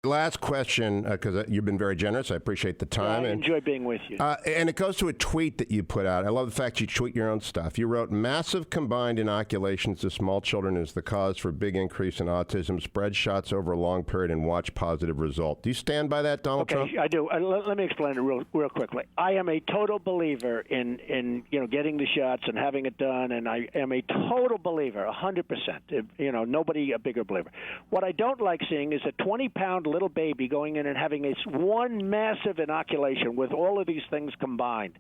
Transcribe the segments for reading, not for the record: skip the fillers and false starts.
Last question, because you've been very generous. I appreciate the time. I enjoy being with you. And it goes to a tweet that you put out. I love the fact you tweet your own stuff. You wrote, massive combined inoculations to small children is the cause for big increase in autism. Spread shots over a long period and watch positive result. Do you stand by that, Donald Trump? I do. Let me explain it real quickly. I am a total believer in getting the shots and having it done, and I am a total believer, 100%. Nobody a bigger believer. What I don't like seeing is a 20-pound little baby going in and having one massive inoculation with all of these things combined.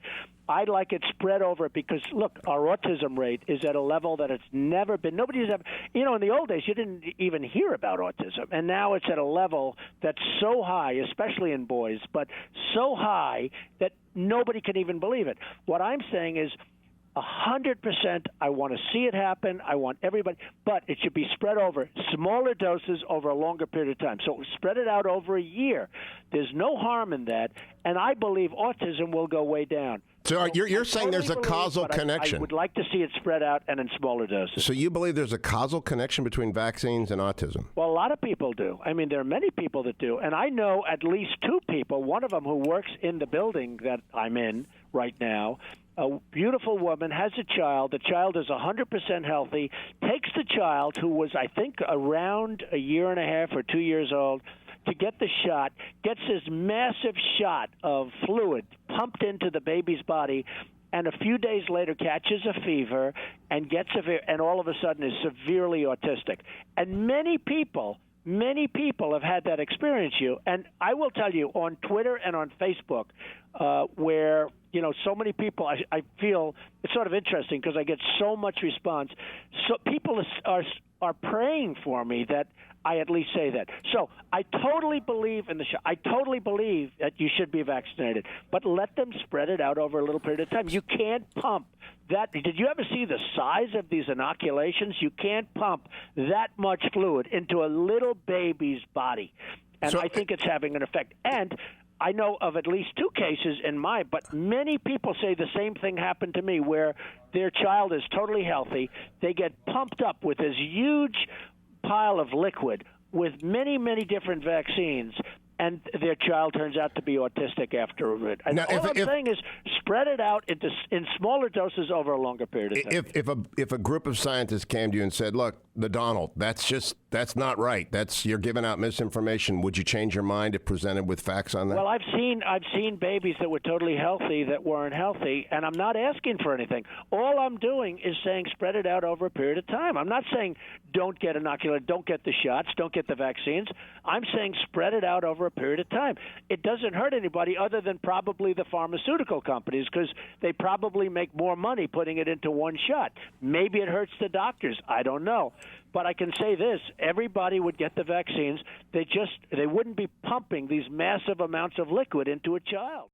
I like it spread over because, look, our autism rate is at a level that it's never been. Nobody's ever, in the old days, you didn't even hear about autism. And now it's at a level that's so high, especially in boys, but so high that nobody can even believe it. What I'm saying is 100%, I want to see it happen. I want everybody, but it should be spread over smaller doses over a longer period of time. So spread it out over a year. There's no harm in that, and I believe autism will go way down. So you're saying there's a causal connection. I would like to see it spread out and in smaller doses. So you believe there's a causal connection between vaccines and autism? Well, a lot of people do. I mean, there are many people that do. And I know at least two people, one of them who works in the building that I'm in right now, a beautiful woman, has a child. The child is 100% healthy, takes the child, who was, I think, around a year and a half or 2 years old, to get the shot, gets this massive shot of fluid pumped into the baby's body, and a few days later catches a fever and and all of a sudden is severely autistic. And many people have had that experience, Hugh. And I will tell you, on Twitter and on Facebook, where so many people, I feel it's sort of interesting because I get so much response. So people are praying for me that I at least say that. So I totally believe in the shot. I totally believe that you should be vaccinated, but let them spread it out over a little period of time. You can't pump that. Did you ever see the size of these inoculations? You can't pump that much fluid into a little baby's body. And I think it's having an effect. And I know of at least two cases but many people say the same thing happened to me, where their child is totally healthy. They get pumped up with this huge pile of liquid with many, many different vaccines, and their child turns out to be autistic after it. And all I'm saying is spread it out in smaller doses over a longer period of time. If a group of scientists came to you and said, look, Donald, that's not right. You're giving out misinformation. Would you change your mind if presented with facts on that? Well, I've seen babies that were totally healthy that weren't healthy, and I'm not asking for anything. All I'm doing is saying spread it out over a period of time. I'm not saying don't get inoculated, don't get the shots, don't get the vaccines. I'm saying spread it out over a period of time. It doesn't hurt anybody other than probably the pharmaceutical companies, because they probably make more money putting it into one shot. Maybe it hurts the doctors. I don't know. But I can say this, everybody would get the vaccines. They wouldn't be pumping these massive amounts of liquid into a child.